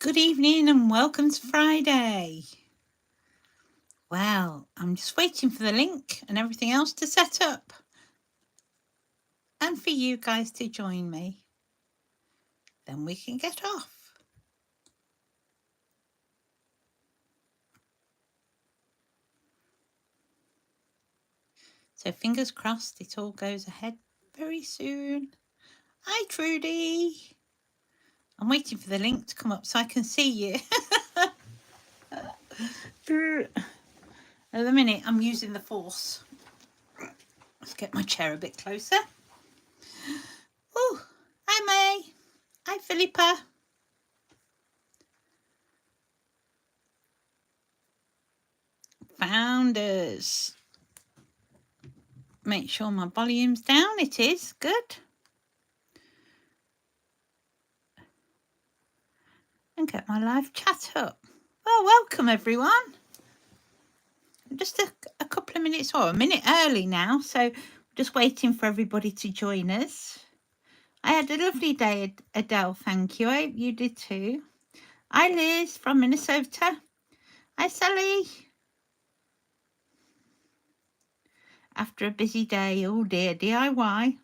Good evening and welcome to Friday. Well, I'm just waiting for the link and everything else to set up and for you guys to join me. Then we can get off. So fingers crossed it all goes ahead very soon. Hi Trudy. I'm waiting for the link to come up so I can see you. At the minute I'm using the force. Let's get my chair a bit closer. Oh, hi May. Hi Philippa. Founders. Make sure my volume's down. It is. Good. And get my live chat up. Well, welcome everyone. Just a couple of minutes or a minute early now, so just waiting for everybody to join us. I had a lovely day, Adele, thank you. I hope you did too. Hi Liz from Minnesota. Hi Sally. After a busy day, oh dear, DIY.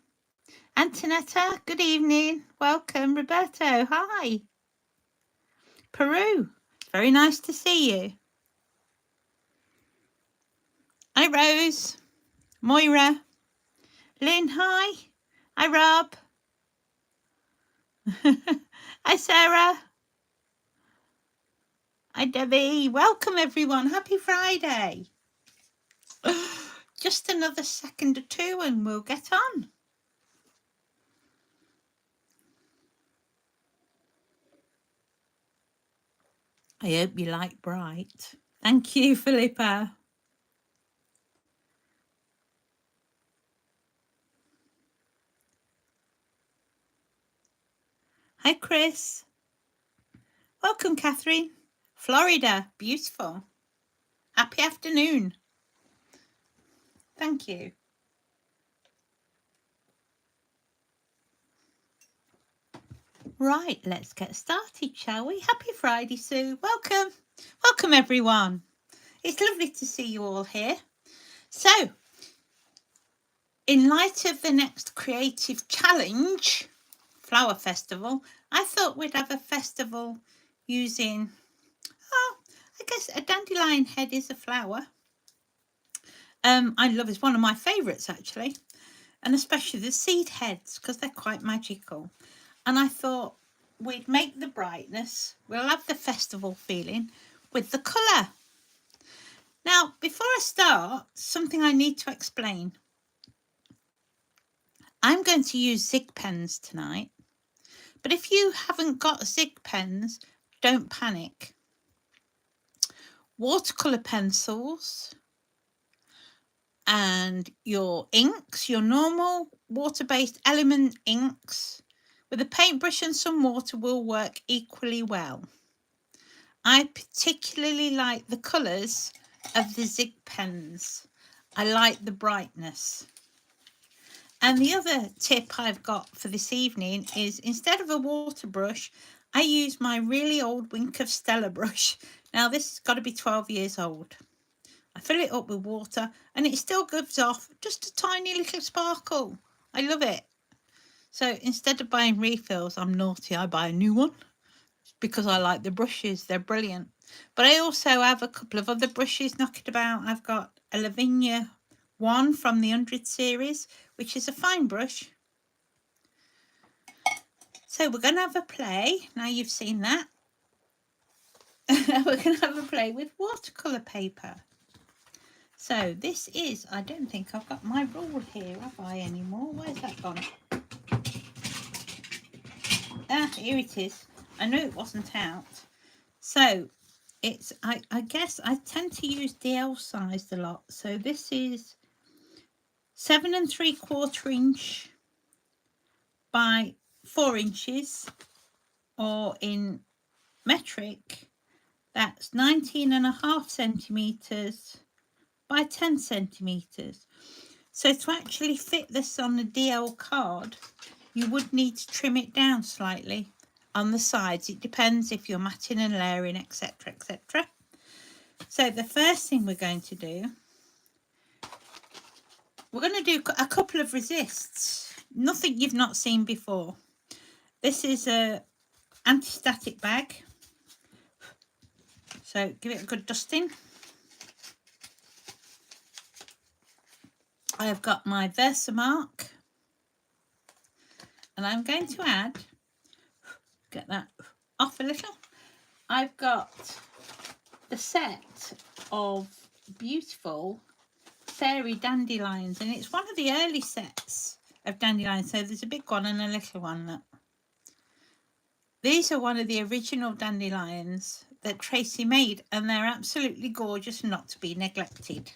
Antonetta, good evening. Welcome. Roberto, hi. Peru, very nice to see you. Hi Rose. Moira. Lynn, hi. Hi Rob. Hi Sarah. Hi Debbie. Welcome everyone. Happy Friday. Just another second or two and we'll get on. I hope you like bright. Thank you, Philippa. Hi, Chris. Welcome, Catherine. Florida, beautiful. Happy afternoon. Thank you. Right, let's get started, shall we? Happy Friday, Sue. Welcome. Welcome, everyone. It's lovely to see you all here. So, in light of the next creative challenge, Flower Festival, I thought we'd have a festival using, I guess a dandelion head is a flower. I love it's one of my favourites actually, and especially the seed heads because they're quite magical. And I thought we'd make the brightness, we'll have the festival feeling with the colour. Now, before I start, something I need to explain. I'm going to use Zig pens tonight, but if you haven't got Zig pens, don't panic. Watercolour pencils and your inks, your normal water-based element inks, with a paintbrush and some water will work equally well. I particularly like the colours of the Zig pens. I like the brightness. And the other tip I've got for this evening is instead of a water brush, I use my really old Wink of Stella brush. Now this has got to be 12 years old. I fill it up with water and it still gives off just a tiny little sparkle. I love it. So instead of buying refills, I'm naughty, I buy a new one because I like the brushes. They're brilliant. But I also have a couple of other brushes knocking about. I've got a Lavinia one from the 100 series, which is a fine brush. So we're going to have a play. Now you've seen that. We're going to have a play with watercolour paper. So this is, I don't think I've got my rule here, have I, anymore? Where's that gone? Ah, here it is. I knew it wasn't out. So it's, I guess I tend to use DL sized a lot. So this is 7 3/4 inch by 4 inches, or in metric, that's 19.5 centimetres by 10 centimetres. So to actually fit this on a DL card, you would need to trim it down slightly. on the sides. It depends if you're matting and layering, etc, etc. So the first thing we're going to do, we're going to do a couple of resists. Nothing you've not seen before. This is a anti-static bag. So give it a good dusting. I've got my Versamark. And I'm going to add, get that off a little. I've got the set of beautiful fairy dandelions, and it's one of the early sets of dandelions. So there's a big one and a little one. Look. These are one of the original dandelions that Tracy made, and they're absolutely gorgeous, not to be neglected.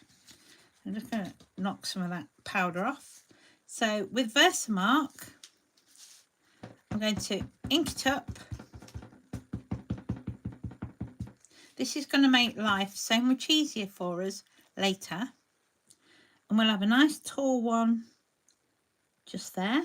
I'm just going to knock some of that powder off. So with Versamark, I'm going to ink it up. This is going to make life so much easier for us later. And we'll have a nice tall one just there.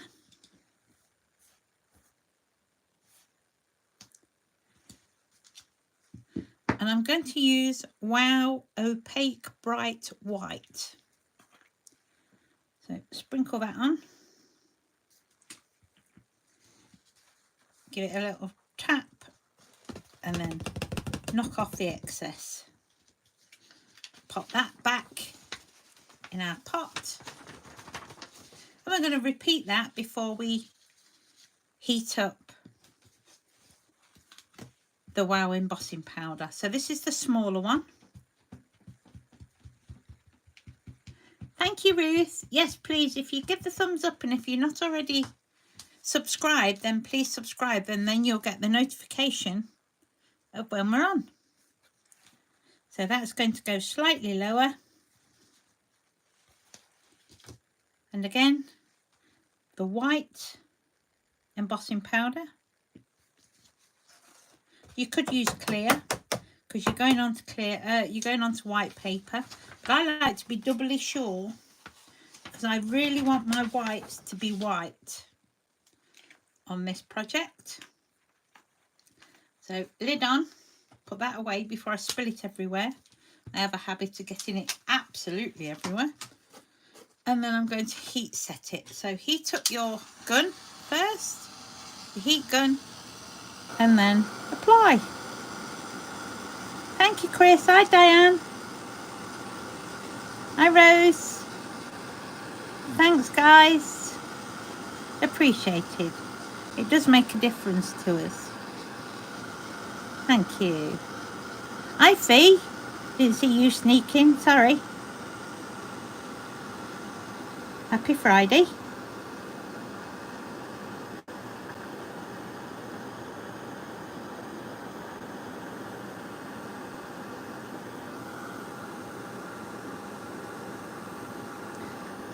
And I'm going to use Wow Opaque Bright White. So sprinkle that on. Give it a little tap and then knock off the excess. Pop that back in our pot. And we're going to repeat that before we heat up the Wow embossing powder. So this is the smaller one. Thank you, Ruth. Yes, please, if you give the thumbs up, and if you're not already subscribed, then please subscribe, and then you'll get the notification of when we're on. So that's going to go slightly lower. And again, the white embossing powder. You could use clear because you're going on to you're going on to white paper. But I like to be doubly sure because I really want my whites to be white on this project. So lid on, put that away before I spill it everywhere. I have a habit of getting it absolutely everywhere. And then I'm going to heat set it. So heat up your gun first, your heat gun, and then apply. Thank you, Chris. Hi, Diane. Hi, Rose. Thanks, guys. Appreciated. It does make a difference to us. Thank you. Hi, Fee. Didn't see you sneaking. Sorry. Happy Friday.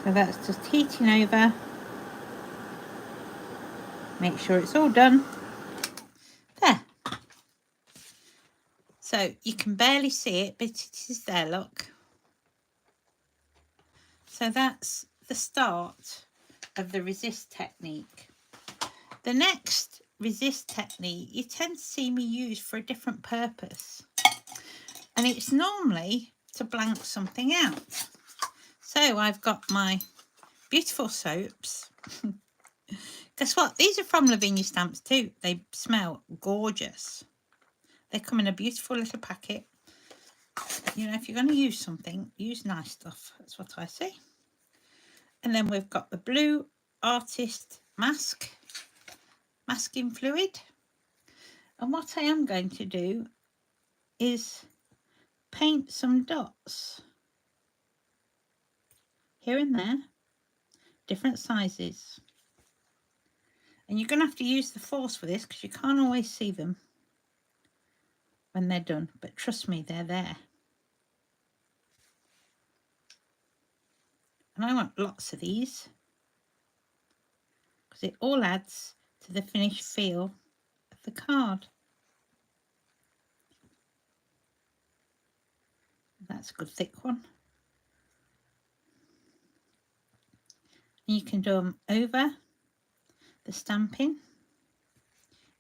So that's just heating over. Make sure it's all done. There. So you can barely see it, but it is there, look. So that's the start of the resist technique. The next resist technique you tend to see me use for a different purpose. And it's normally to blank something out. So I've got my beautiful soaps. Guess what? These are from Lavinia stamps too. They smell gorgeous. They come in a beautiful little packet. You know, if you're going to use something, use nice stuff. That's what I say. And then we've got the Blue Artist masking fluid. And what I am going to do is paint some dots here and there, different sizes. And you're going to have to use the force for this because you can't always see them when they're done. But trust me, they're there. And I want lots of these because it all adds to the finished feel of the card. That's a good thick one. And you can do them over the stamping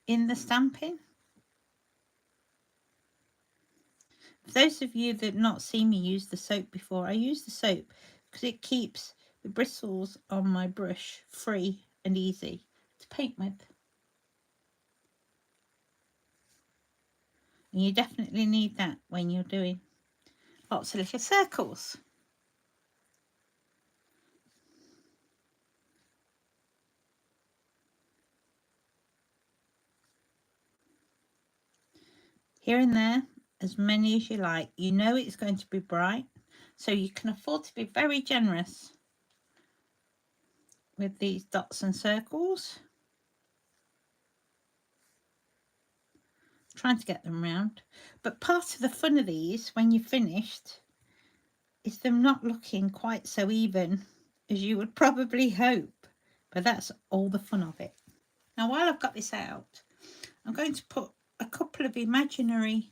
in the stamping. For those of you that have not seen me use the soap before, I use the soap because it keeps the bristles on my brush free and easy to paint with. And you definitely need that when you're doing lots of little circles. Here and there, as many as you like. You know it's going to be bright, so you can afford to be very generous with these dots and circles. Trying to get them round. But part of the fun of these, when you're finished, is them not looking quite so even as you would probably hope. But that's all the fun of it. Now, while I've got this out, I'm going to put a couple of imaginary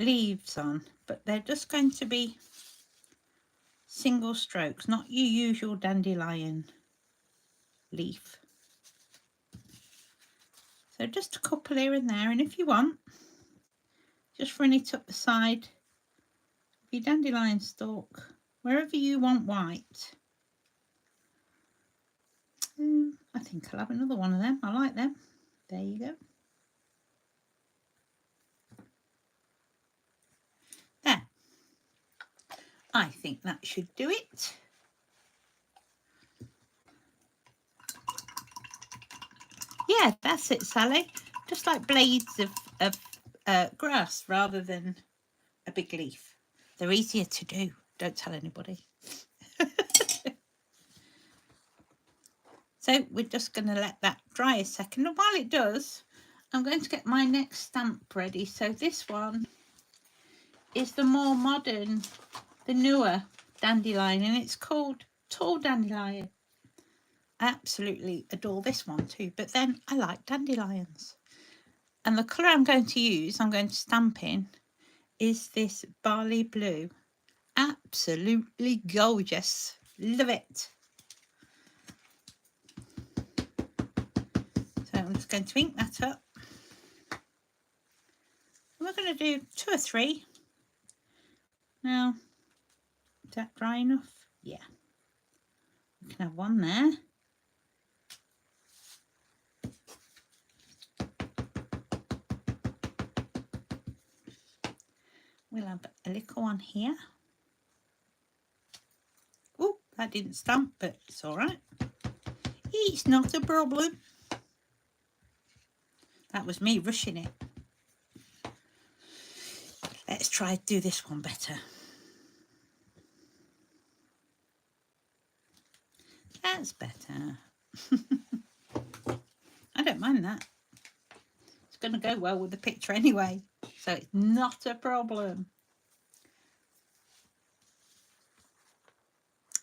leaves on, but they're just going to be single strokes, not your usual dandelion leaf. So just a couple here and there, and if you want, just run it up the side of your dandelion stalk, wherever you want white. I think I'll have another one of them. I like them. There you go. There. I think that should do it. Yeah, that's it, Sally. Just like blades of grass rather than a big leaf. They're easier to do. Don't tell anybody. So we're just going to let that dry a second. And while it does, I'm going to get my next stamp ready. So this one is the more modern, the newer dandelion, and it's called Tall Dandelion. I absolutely adore this one too, but then I like dandelions. And the colour I'm going to stamp in, is this barley blue. Absolutely gorgeous. Love it. So I'm just going to ink that up. And we're going to do 2 or 3. Now, is that dry enough? Yeah. We can have one there. We'll have a little one here. Oh, that didn't stamp, but it's all right. It's not a problem. That was me rushing it. Let's try to do this one better. That's better. I don't mind that. It's going to go well with the picture anyway, so it's not a problem.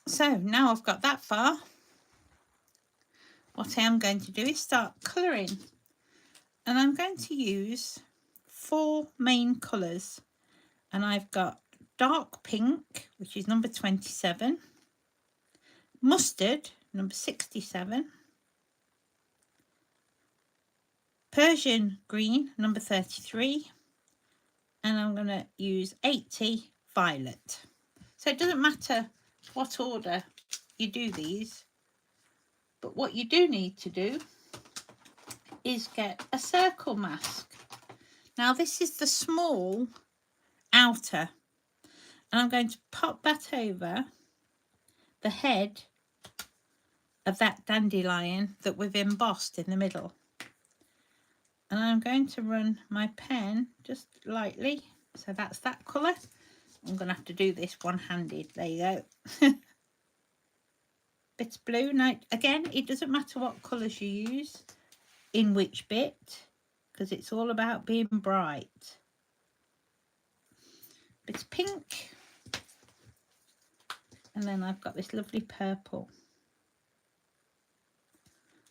So now I've got that far, what I am going to do is start colouring, and I'm going to use 4 main colours, and I've got dark pink, which is number 27, mustard, number 67, Persian green, number 33, and I'm going to use 80 violet. So it doesn't matter what order you do these, but what you do need to do is get a circle mask. Now this is the small outer, and I'm going to pop that over the head of that dandelion that we've embossed in the middle. And I'm going to run my pen just lightly. So that's that colour. I'm going to have to do this one-handed. There you go. Bit of blue. Now, again, it doesn't matter what colours you use in which bit, because it's all about being bright. Bit of pink. And then I've got this lovely purple.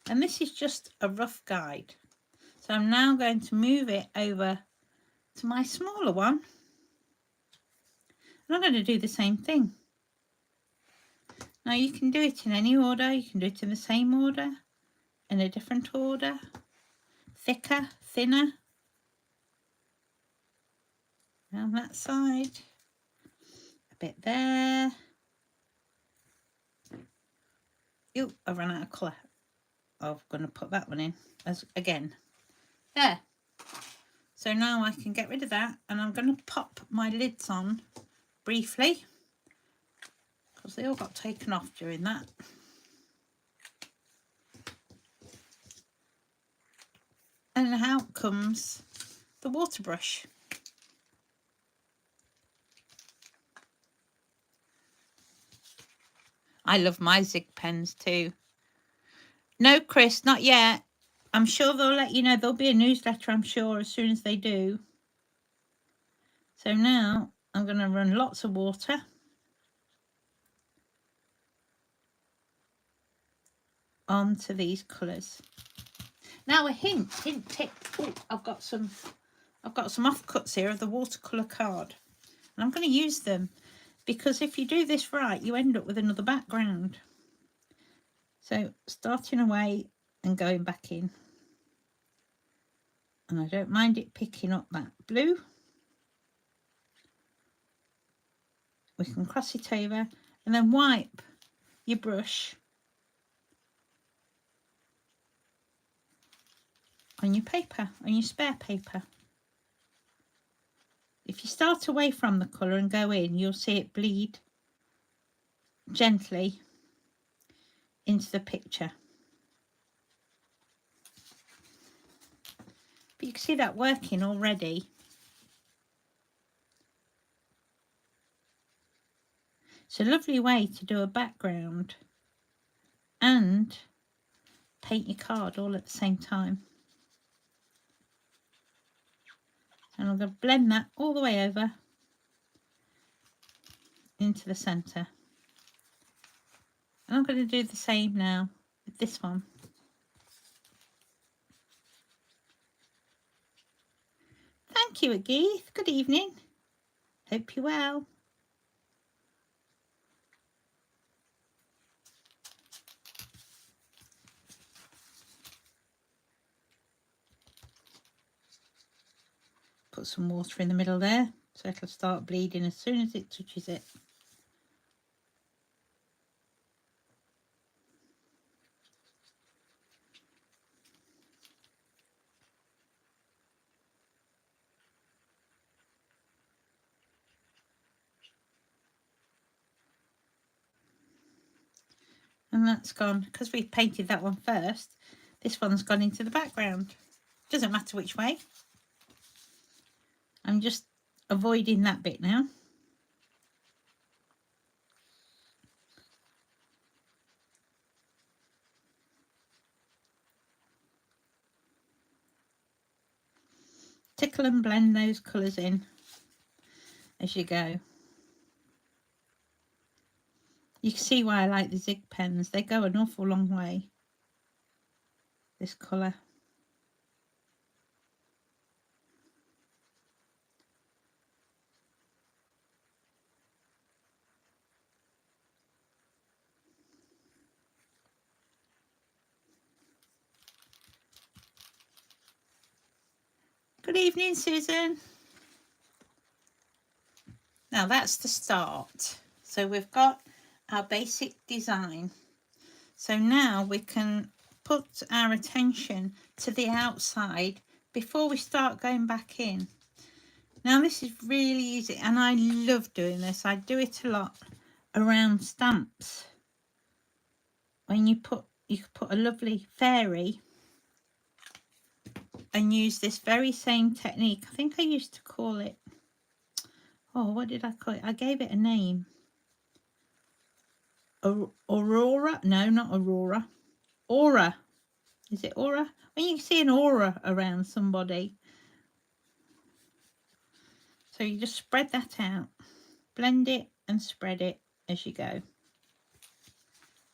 And this is just a rough guide. So I'm now going to move it over to my smaller one. And I'm going to do the same thing. Now you can do it in any order. You can do it in the same order, in a different order. thicker, thinner. Down that side. A bit there. Ew, I ran out of colour. I'm going to put that one in as again. There. So now I can get rid of that, and I'm going to pop my lids on briefly because they all got taken off during that. And out comes the water brush. I love my Zig pens too. No, Chris, not yet. I'm sure they'll let you know. There'll be a newsletter, I'm sure, as soon as they do. So now I'm going to run lots of water onto these colours. Now a hint tip. Oh, I've got some offcuts here of the watercolour card, and I'm going to use them because if you do this right, you end up with another background. So starting away and going back in, and I don't mind it picking up that blue. We can cross it over and then wipe your brush on your paper, on your spare paper. If you start away from the colour and go in, you'll see it bleed gently into the picture. But you can see that working already. It's a lovely way to do a background and paint your card all at the same time. And I'm going to blend that all the way over into the centre. And I'm going to do the same now with this one. Thank you, Keith. Good evening. Hope you're well. Put some water in the middle there, so it'll start bleeding as soon as it touches it. And that's gone, because we painted that one first, this one's gone into the background. Doesn't matter which way. I'm just avoiding that bit now. Tickle and blend those colours in as you go. You can see why I like the Zig pens. They go an awful long way. This colour. Good evening, Susan. Now that's the start. So we've got our basic design. So now we can put our attention to the outside before we start going back in. Now this is really easy and I love doing this. I do it a lot around stamps. When you could put a lovely fairy and use this very same technique. I think I used to call it, oh, what did I call it? I gave it a name. Aurora? No, not Aurora. Aura. Is it aura? When you see an aura around somebody. So you just spread that out. Blend it and spread it as you go.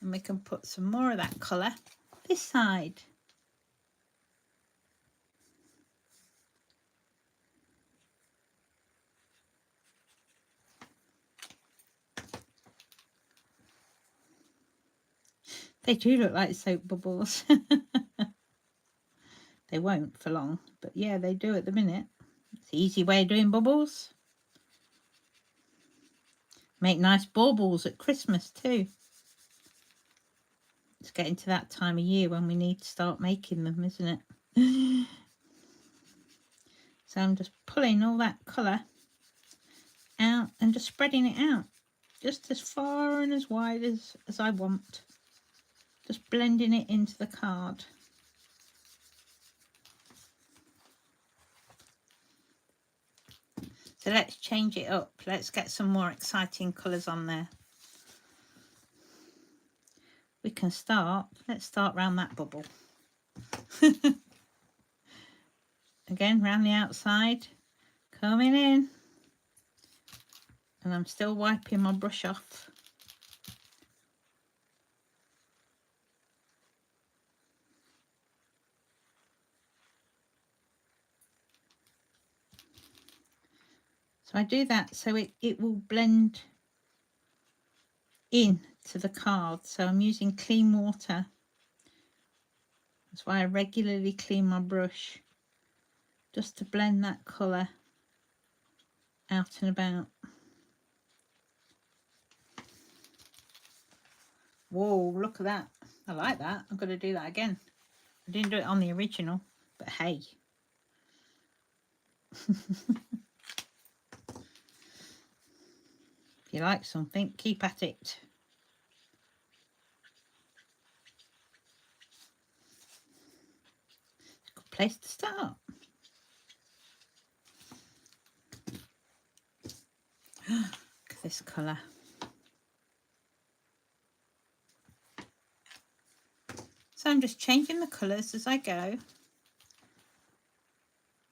And we can put some more of that colour this side. They do look like soap bubbles. They won't for long, but yeah, they do at the minute. It's an easy way of doing bubbles. Make nice baubles at Christmas too. It's getting to that time of year when we need to start making them, isn't it? So I'm just pulling all that colour out and just spreading it out. Just as far and as wide as I want. Just blending it into the card. So let's change it up. Let's get some more exciting colours on there. We can start. Let's start round that bubble. Again, round the outside. Coming in. And I'm still wiping my brush off. So I do that so it will blend in to the card. So I'm using clean water. That's why I regularly clean my brush, just to blend that colour out and about. Whoa, look at that. I like that. I'm going to do that again. I didn't do it on the original, but hey. If you like something, keep at it. It's a good place to start. Look at this colour. So I'm just changing the colours as I go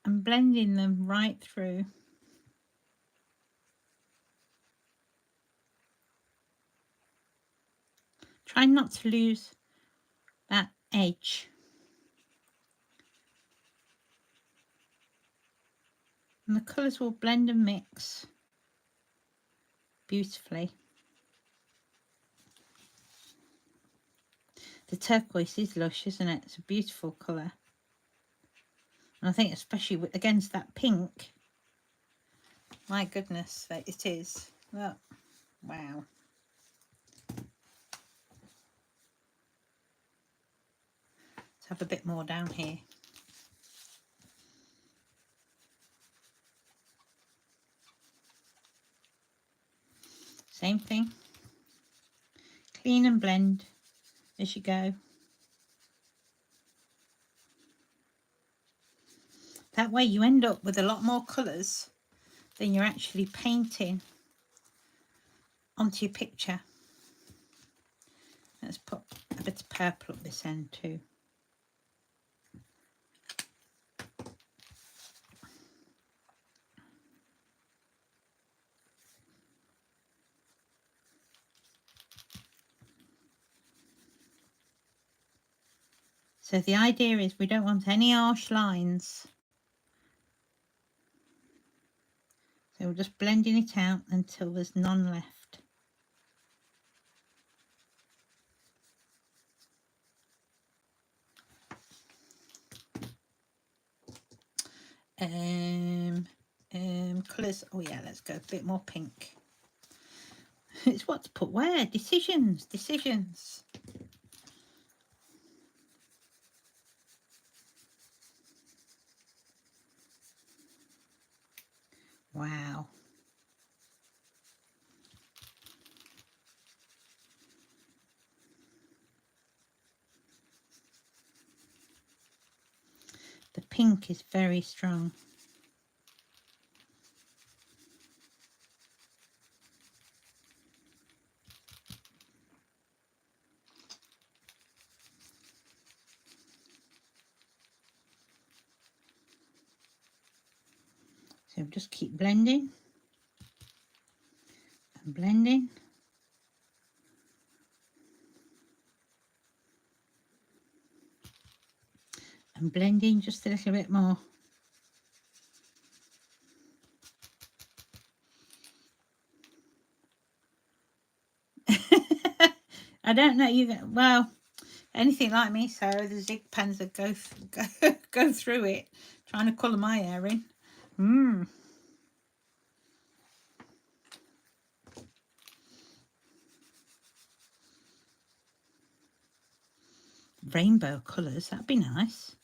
and blending them right through. Try not to lose that edge. And the colours will blend and mix beautifully. The turquoise is lush, isn't it? It's a beautiful colour. And I think especially against that pink, my goodness, it is. Look, wow. Let's have a bit more down here. Same thing. Clean and blend as you go. That way you end up with a lot more colours than you're actually painting onto your picture. Let's put a bit of purple up this end too. So the idea is we don't want any harsh lines. So we're just blending it out until there's none left. Colours. Oh yeah, let's go a bit more pink. It's what to put where. Decisions. Wow. The pink is very strong. So just keep blending and blending. And blending just a little bit more. I don't know, well, Anything like me, Sarah, the zig pens that go through it, trying to colour my hair in. Rainbow colours, that'd be nice.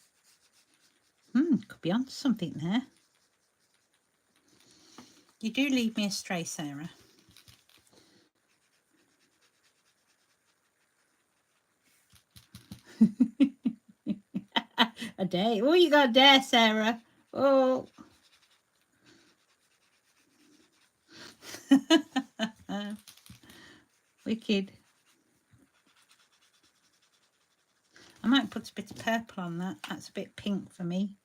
Could be onto something there. You do lead me astray, Sarah. A day. Oh, you got a dare, Sarah. Oh. Wicked. I might put a bit of purple on that. That's a bit pink for me.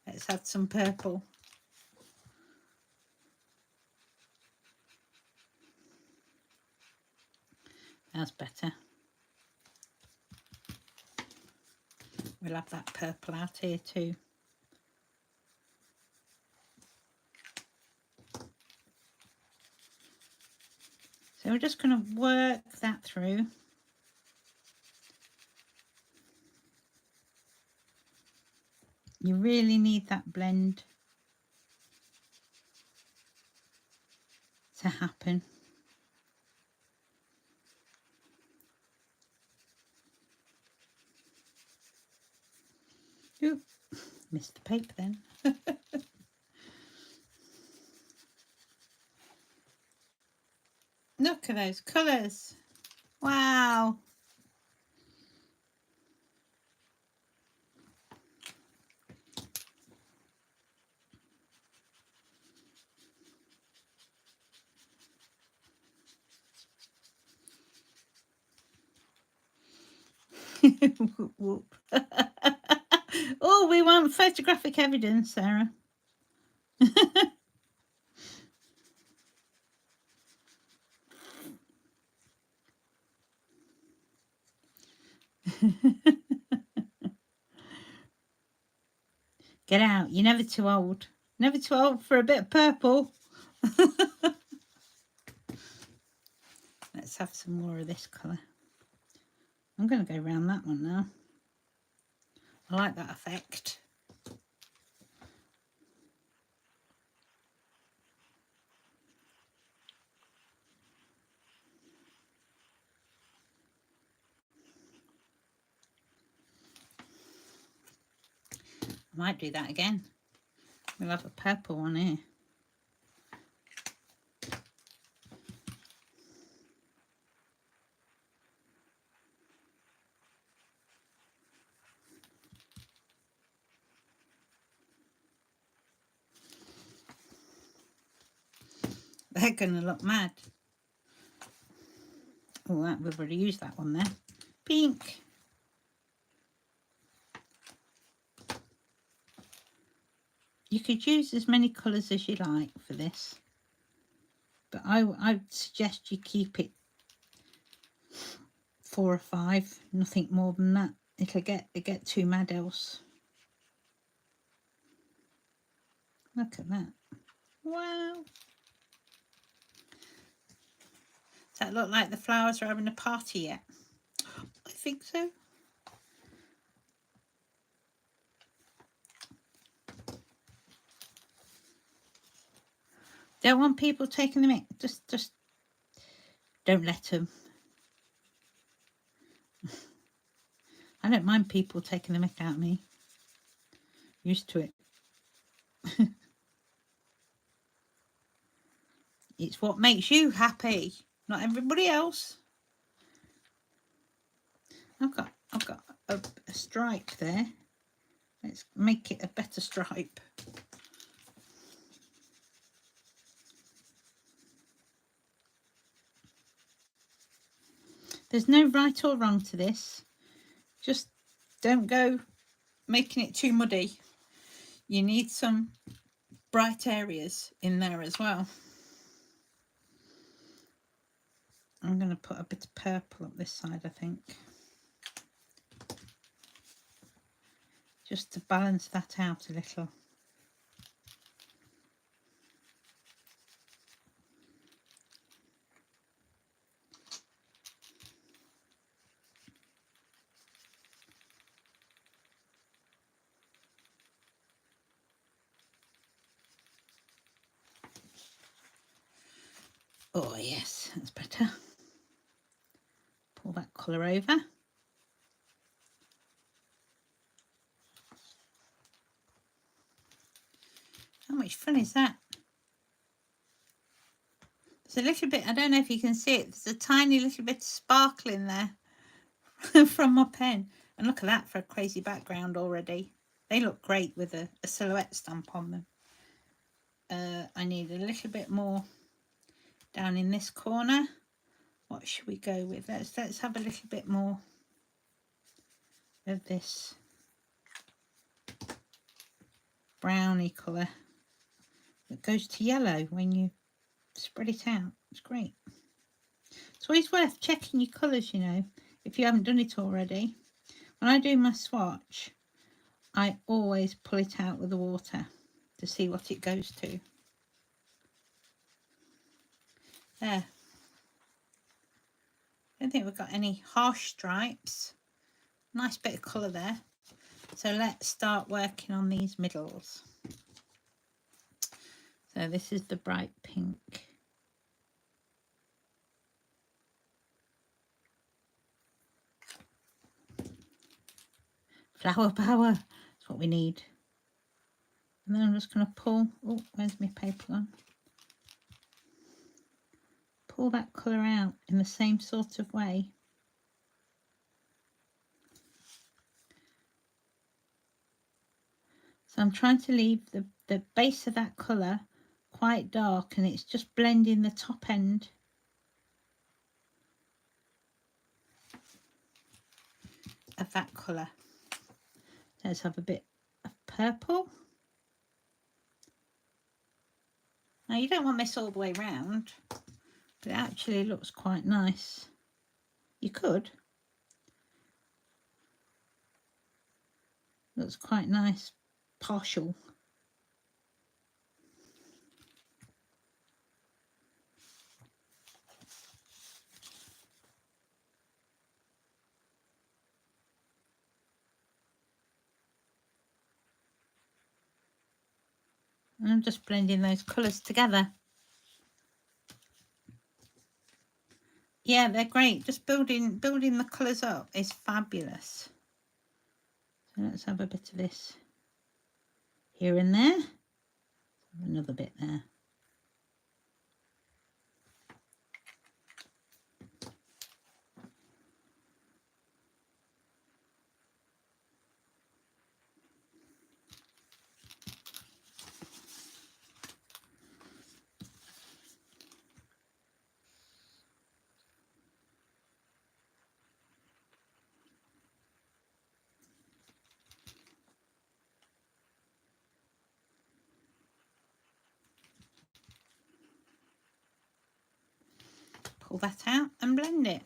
Let's add some purple. That's better. We'll have that purple out here too. So we're just going to work that through. You really need that blend to happen. Ooh, missed the paper then. Look at those colours. Wow. Whoop, whoop. Oh, we want photographic evidence, Sarah. Get out. You're never too old. Never too old for a bit of purple. Let's have some more of this colour. I'm going to go around that one now. I like that effect. I might do that again. We'll have a purple one here. They're going to look mad. Oh, we've already used that one there. Pink. You could use as many colours as you like for this, but I suggest you keep it 4 or 5, nothing more than that. It'll get too mad else. Look at that. Wow. Does that look like the flowers are having a party yet? I think so. Don't want people taking the mick. Just don't let them. I don't mind people taking the mick out of me. Used to it. It's what makes you happy, not everybody else. I've got a stripe there. Let's make it a better stripe. There's no right or wrong to this. Just don't go making it too muddy. You need some bright areas in there as well. I'm going to put a bit of purple up this side, I think. Just to balance that out a little. Oh yes, that's better. Pull that colour over. How much fun is that? There's a little bit, I don't know if you can see it, there's a tiny little bit of sparkle in there from my pen. And look at that for a crazy background already. They look great with a silhouette stamp on them. I need a little bit more down in this corner. What should we go with? Let's have a little bit more of this browny colour that goes to yellow when you spread it out. It's great. It's always worth checking your colours, you know, if you haven't done it already. When I do my swatch, I always pull it out with the water to see what it goes to. There. I don't think we've got any harsh stripes. Nice bit of colour there. So let's start working on these middles. So this is the bright pink. Flower power, that's what we need. And then I'm just going to pull, oh, where's my paper gone? Pull that colour out in the same sort of way. So I'm trying to leave the base of that colour quite dark, and it's just blending the top end of that colour. Let's have a bit of purple. Now you don't want this all the way round, but it actually looks quite nice. You could. Looks quite nice, partial. And I'm just blending those colours together. Yeah, they're great. Just building the colours up is fabulous. So let's have a bit of this here and there. Another bit there. Pull that out and blend it.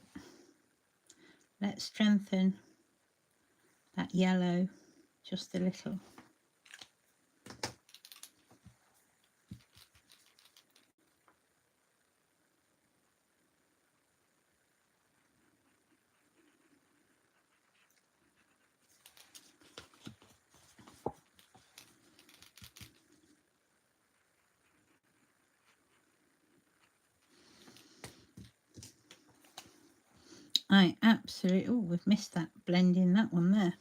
Let's strengthen that yellow just a little. I absolutely, oh, we've missed that blending, that one there.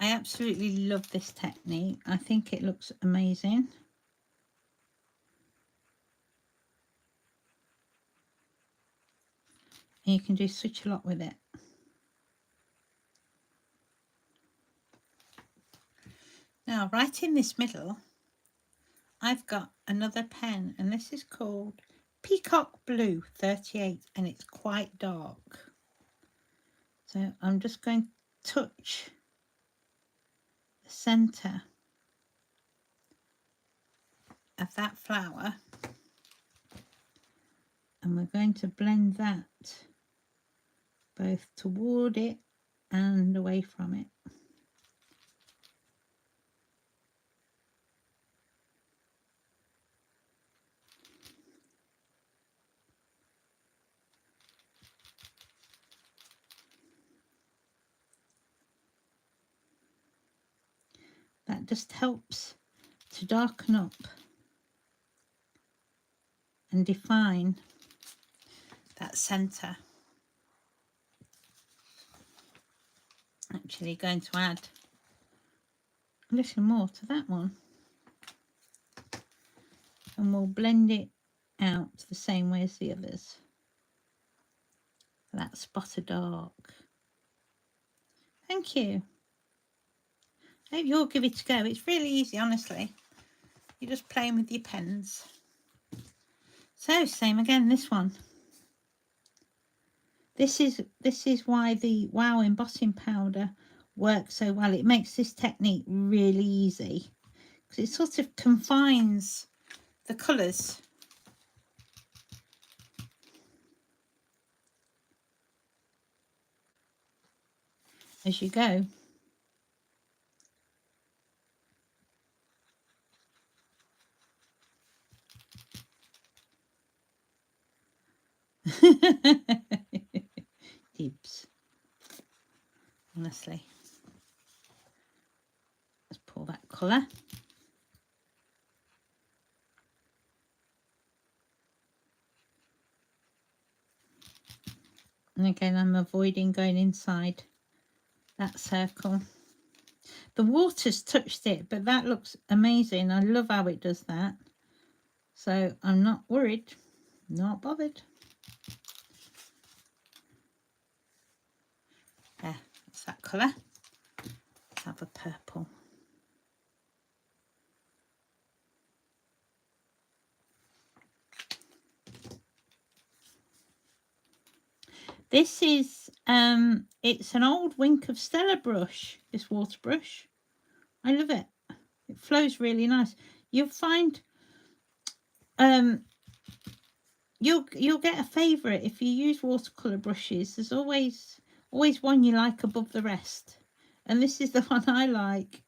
I absolutely love this technique. I think it looks amazing. And you can do such a lot with it. Now, right in this middle, I've got another pen, and this is called Peacock Blue 38, and it's quite dark. So I'm just going to touch the centre of that flower, and we're going to blend that both toward it and away from it. That just helps to darken up and define that centre. Actually going to add a little more to that one, and we'll blend it out the same way as the others. That spot of dark. Thank you. Hope you'll give it a go. It's really easy, honestly. You're just playing with your pens. So same again, this one. This is why the Wow embossing powder works so well. It makes this technique really easy because it sort of confines the colours. As you go. Dibs. Honestly. Let's pour that colour. And again, I'm avoiding going inside that circle. The water's touched it, but that looks amazing. I love how it does that. So I'm not worried, not bothered. There, that's that colour. Let's have a purple. This is, it's an old Wink of Stella brush, this water brush. I love it. It flows really nice. You'll find, you'll get a favourite if you use watercolour brushes. There's always one you like above the rest. And this is the one I like.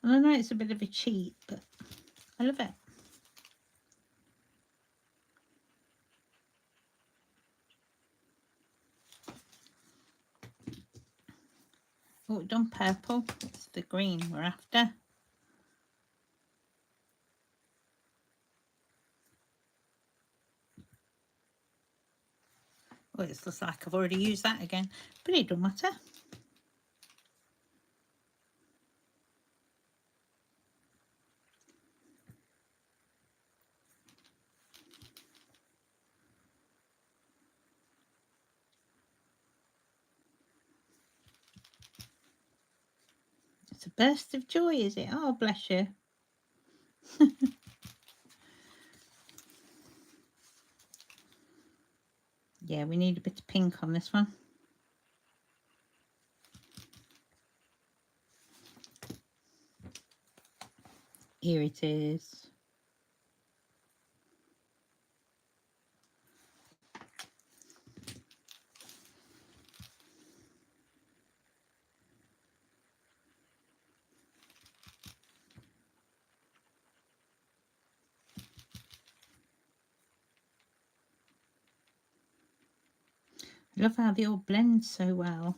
And I know it's a bit of a cheat, but I love it. Oh, we've done purple. It's the green we're after. Oh, it looks like I've already used that again, but it don't matter. It's a burst of joy, is it? Oh, bless you. Yeah, we need a bit of pink on this one. Here it is. I love how they all blend so well.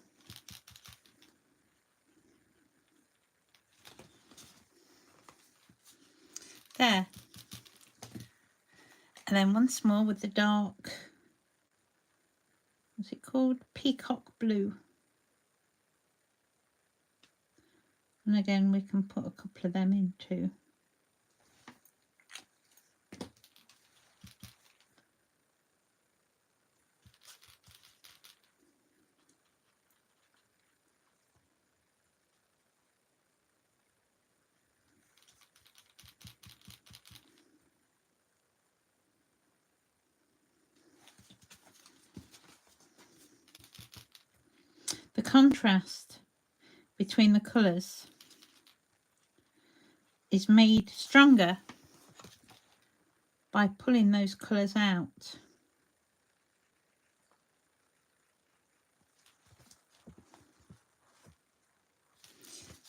There. And then once more with the dark, what's it called? Peacock blue. And again, we can put a couple of them in too. The contrast between the colours is made stronger by pulling those colours out.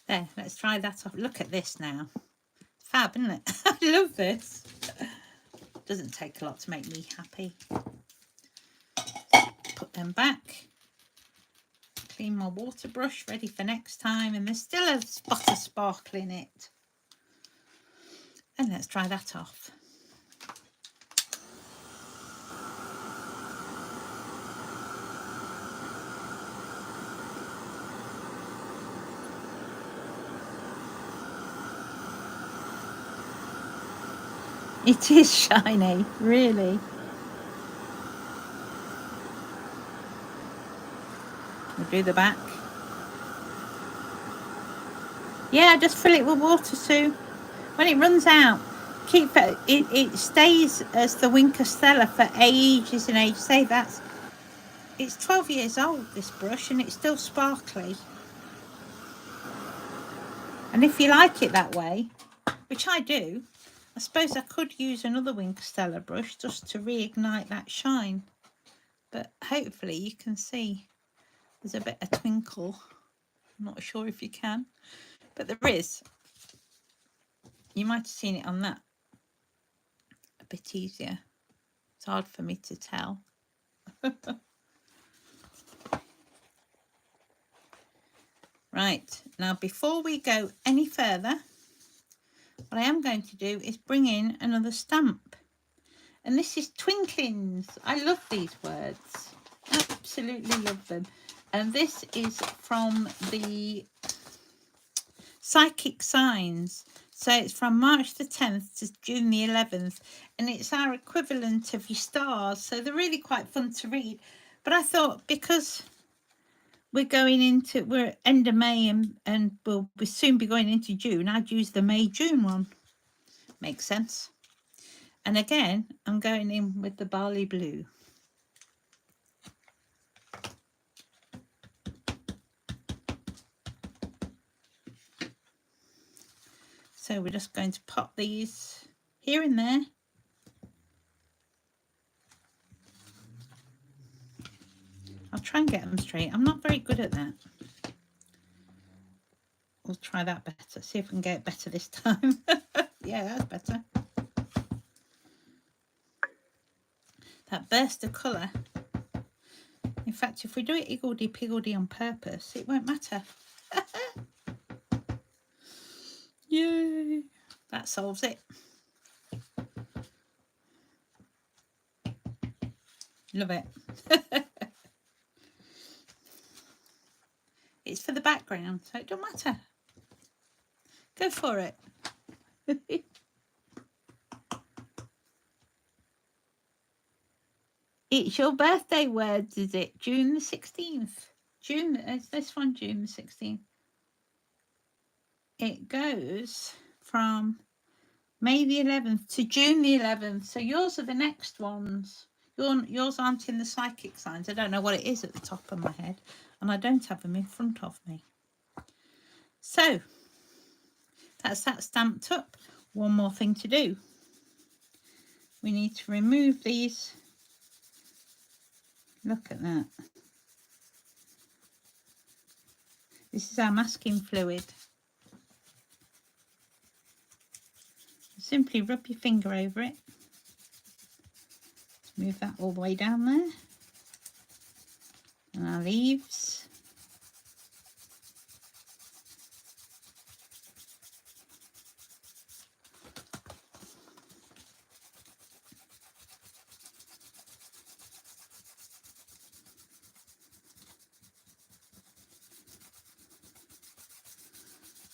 There, let's try that off. Look at this now. Fab, isn't it? I love this. Doesn't take a lot to make me happy. Put them back. Clean my water brush, ready for next time. And there's still a spot of sparkle in it. And let's try that off. It is shiny, really. We'll do the back. Yeah, just fill it with water, Sue. When it runs out, keep it. It stays as the Winker Stella for ages and ages. Say it's 12 years old, this brush, and it's still sparkly. And if you like it that way, which I do, I suppose I could use another Winker Stella brush just to reignite that shine. But hopefully you can see there's a bit of twinkle. I'm not sure if you can, but there is. You might have seen it on that a bit easier. It's hard for me to tell. Right, now before we go any further, what I am going to do is bring in another stamp. And this is Twinklings. I love these words. Absolutely love them. And this is from the Psychic Signs. So it's from March the 10th to June the 11th. And it's our equivalent of your stars. So they're really quite fun to read. But I thought because we're end of May and we'll soon be going into June, I'd use the May-June one. Makes sense. And again, I'm going in with the barley blue. So we're just going to pop these here and there. I'll try and get them straight. I'm not very good at that. We'll try that better. See if we can get it better this time. Yeah, that's better. That burst of colour. In fact, if we do it higgledy-piggledy on purpose, it won't matter. Yay! That solves it. Love it. It's for the background, so it don't matter. Go for it. It's your birthday words, is it? June the 16th. June, is this one June the 16th? It goes from May the 11th to June the 11th. So yours are the next ones. Yours aren't in the Psychic Signs. I don't know what it is at the top of my head. And I don't have them in front of me. So, that's that stamped up. One more thing to do. We need to remove these. Look at that. This is our masking fluid. Simply rub your finger over it. Move that all the way down there. And our leaves.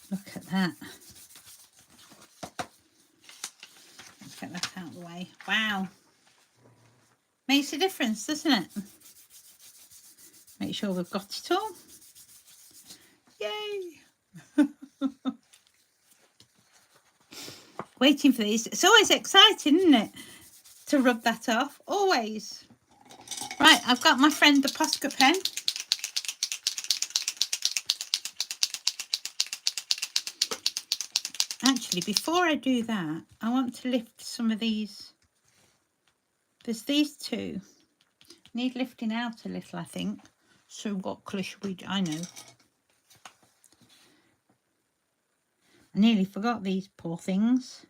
Look at that. Let's get that out of the way. Wow. Makes a difference, doesn't it? Make sure we've got it all. Yay! Waiting for these. It's always exciting, isn't it? To rub that off. Always. Right, I've got my friend the Posca pen. Actually, before I do that, I want to lift some of these. There's these two. Need lifting out a little, I think. So what colour should we do? I know. I nearly forgot these poor things.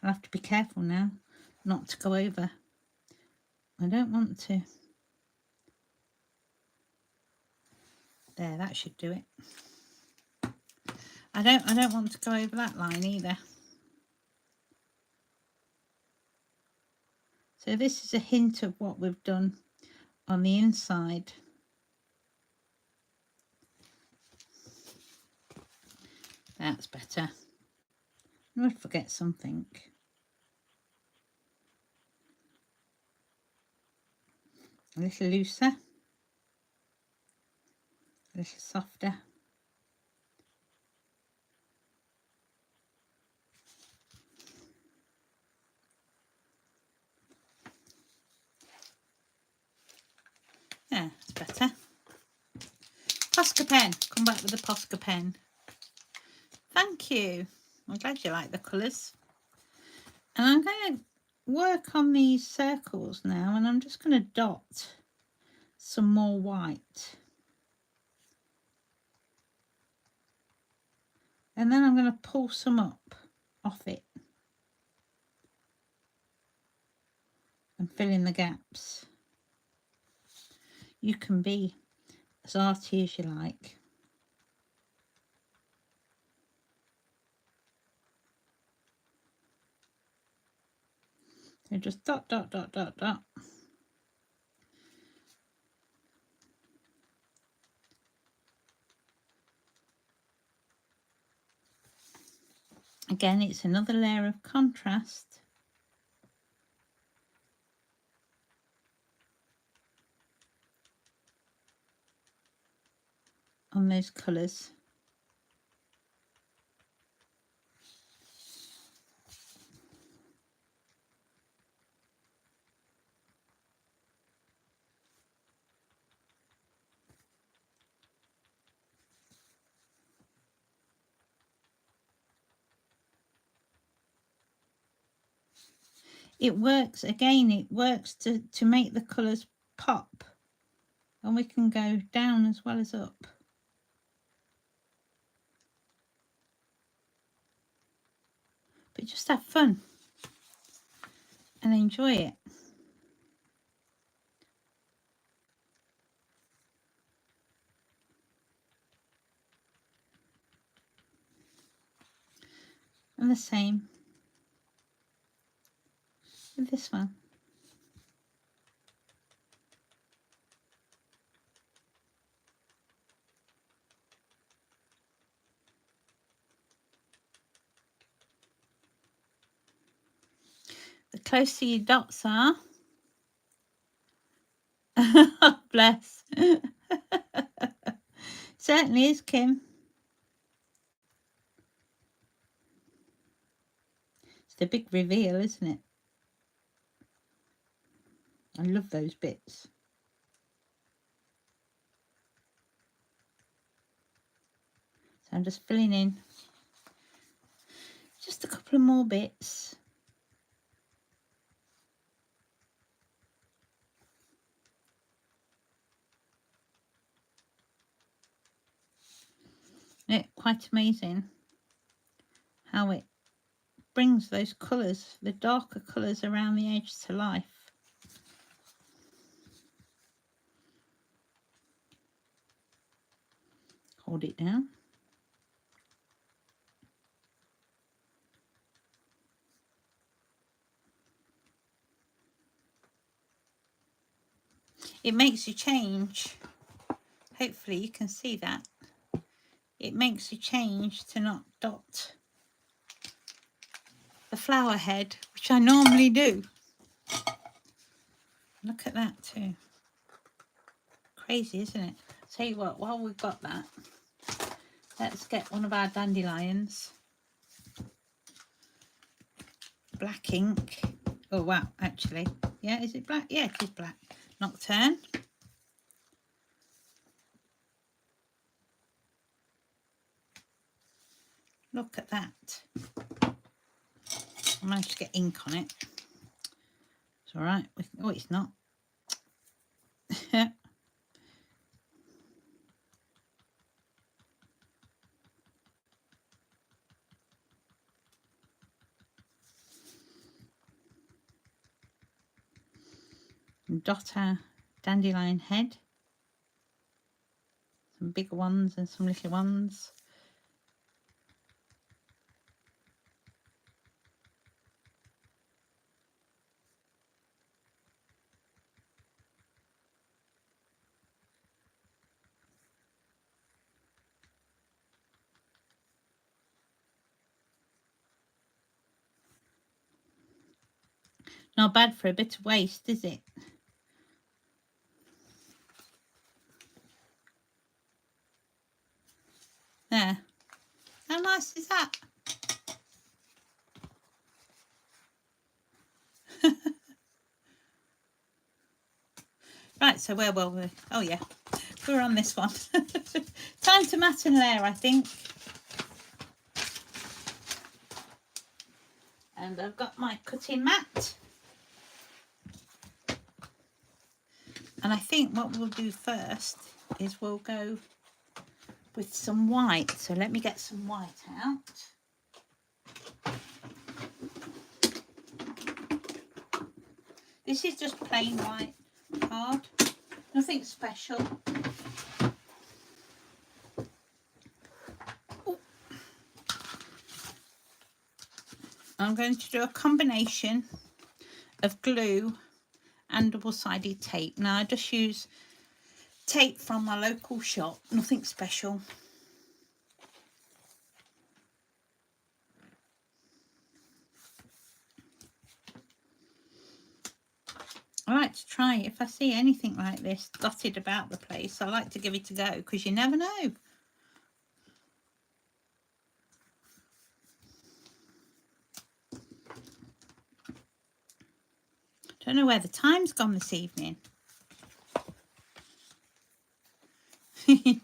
I'll have to be careful now not to go over. I don't want to. There, that should do it. I don't want to go over that line either. So this is a hint of what we've done on the inside. That's better. I would forget something. A little looser, a little softer. Yeah, it's better. Posca pen. Come back with the Posca pen. Thank you. I'm glad you like the colours. And I'm going to work on these circles now, and I'm just going to dot some more white. And then I'm going to pull some up off it and fill in the gaps. You can be as arty as you like. So just dot, dot, dot, dot, dot. Again, it's another layer of contrast. On those colours. It works, again, it works to make the colours pop. And we can go down as well as up. But just have fun and enjoy it. And the same with this one. The closer your dots are, bless. Certainly is, Kim. It's the big reveal, isn't it? I love those bits. So I'm just filling in just a couple of more bits. Isn't it quite amazing how it brings those colours, the darker colours around the edge, to life. Hold it down. It makes you change. Hopefully you can see that. It makes you change to not dot the flower head, which I normally do. Look at that too. Crazy, isn't it? Tell you what, while we've got that, let's get one of our dandelions. Black ink. Oh wow, actually. Yeah, is it black? Yeah, it is black. Nocturne. Look at that. I managed to get ink on it. It's all right. Oh, it's not. Dot our dandelion head. Some bigger ones and some little ones. Not bad for a bit of waste, is it? There. How nice is that? Right, so where were we? Oh yeah, we're on this one. Time to mat and layer, I think. And I've got my cutting mat. And I think what we'll do first is we'll go with some white. So let me get some white out. This is just plain white card, nothing special. Ooh. I'm going to do a combination of glue and double-sided tape. Now I just use tape from my local shop, nothing special. I like to try, if I see anything like this dotted about the place, I like to give it a go because you never know. Don't know where the time's gone this evening.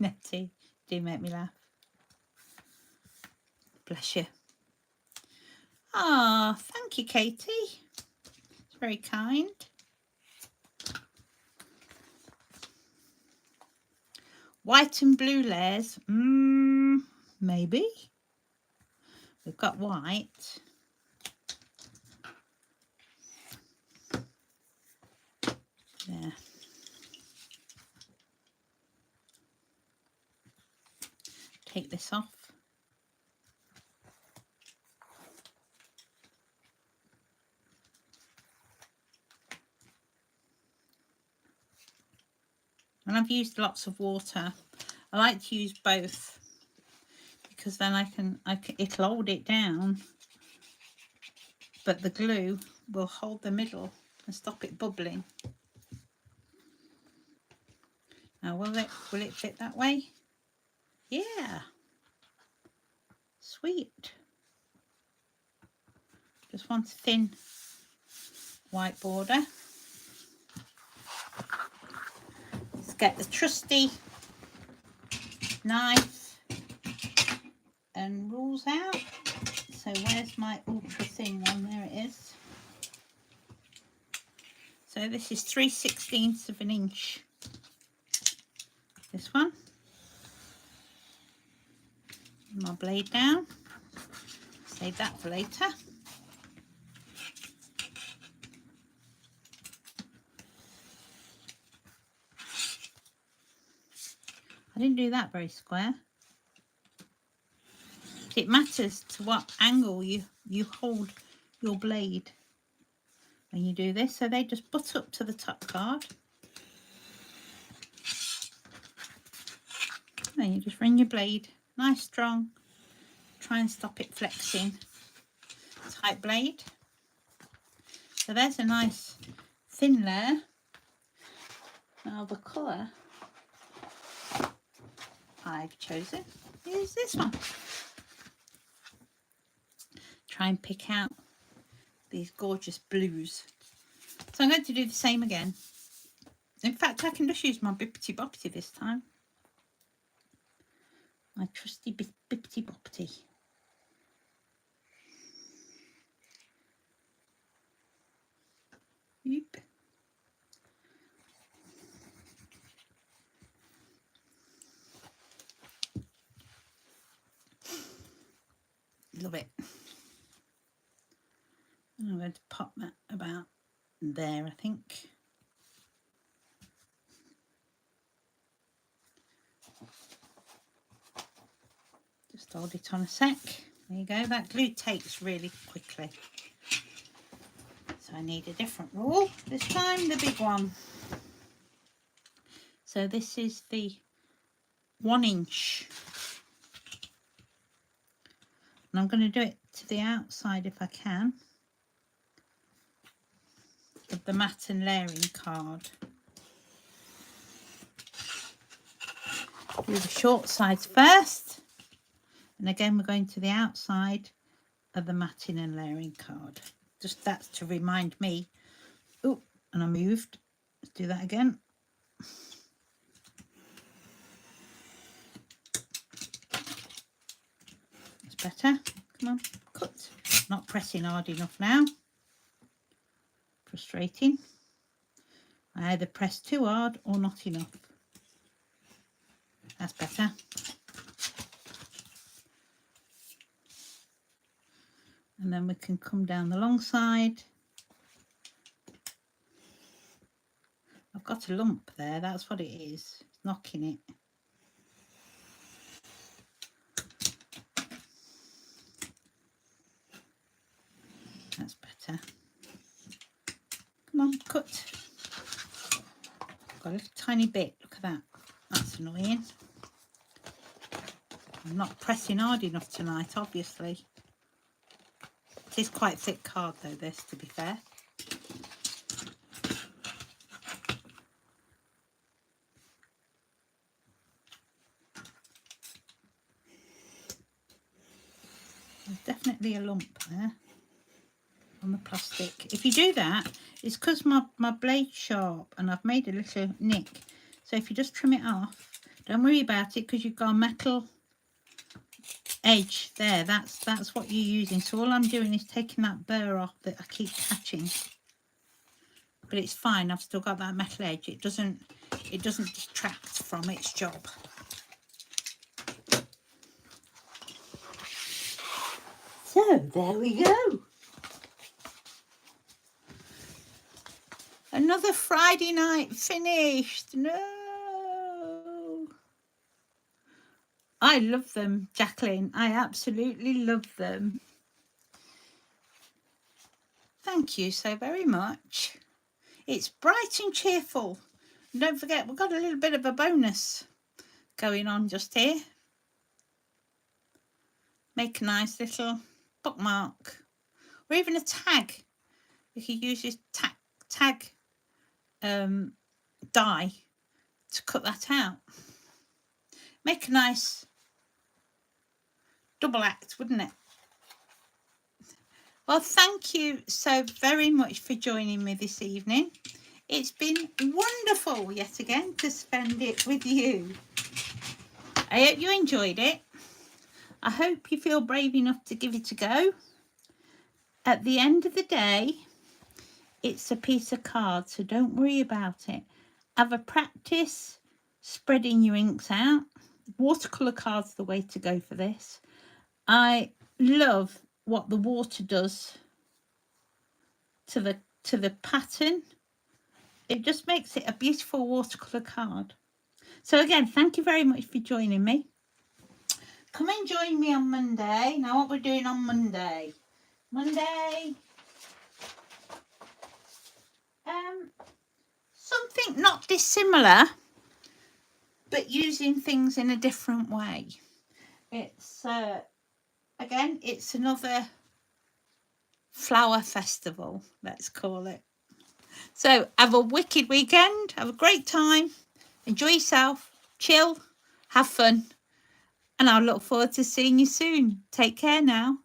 Nettie, do make me laugh. Bless you. Ah, thank you, Katie. It's very kind. White and blue layers. Maybe. We've got white. There. Take this off. And I've used lots of water. I like to use both because then it'll hold it down, but the glue will hold the middle and stop it bubbling. Now will it fit that way? Yeah. Sweet. Just want a thin white border. Let's get the trusty knife and rules out. So where's my ultra thin one? There it is. So this is 3/16 of an inch. This one. My blade down. Save that for later. I didn't do that very square. It matters to what angle you hold your blade when you do this. So they just butt up to the top card. Then you just bring your blade nice strong. Try and stop it flexing. Tight blade. So there's a nice thin layer. Now the colour I've chosen is this one. Try and pick out these gorgeous blues. So I'm going to do the same again. In fact, I can just use my bippity boppity this time. My trusty bippity boppity. Oop. Love it. And I'm going to pop that about there, I think. Just hold it on a sec. There you go. That glue takes really quickly. So I need a different rule. This time the big one. So this is the 1 inch. And I'm going to do it to the outside if I can. the mat and layering card. Do the short sides first, and again we're going to the outside of the matting and layering card. Just that's to remind me. Oh, and I moved. Let's do that again. That's better. Come on, cut. Not pressing hard enough now. Frustrating. I either press too hard or not enough. That's better. And then we can come down the long side. I've got a lump there, that's what it is. It's knocking it. That's better. Come on, cut. Got a little tiny bit, look at that. That's annoying. I'm not pressing hard enough tonight, obviously. It is quite thick card though, this, to be fair. There's definitely a lump there on the plastic. If you do that, it's because my blade's sharp and I've made a little nick. So if you just trim it off, don't worry about it because you've got a metal edge there. That's what you're using. So all I'm doing is taking that burr off that I keep catching. But it's fine, I've still got that metal edge. It doesn't detract from its job. So there we go. Another Friday night finished. No. I love them, Jacqueline. I absolutely love them. Thank you so very much. It's bright and cheerful. And don't forget, we've got a little bit of a bonus going on just here. Make a nice little bookmark or even a tag. You can use your tag die to cut that out. Make a nice double act, wouldn't it? Well, thank you so very much for joining me this evening. It's been wonderful yet again to spend it with you. I hope you enjoyed it. I hope you feel brave enough to give it a go. At the end of the day, it's a piece of card, so don't worry about it. Have a practice spreading your inks out. Watercolour cards are the way to go for this. I love what the water does to the pattern. It just makes it a beautiful watercolour card. So again, thank you very much for joining me. Come and join me on Monday. Now what we're doing on Monday. Something not dissimilar, but using things in a different way. It's again, it's another flower festival, let's call it. So have a wicked weekend, have a great time, enjoy yourself, chill, have fun, and I'll look forward to seeing you soon. Take care now.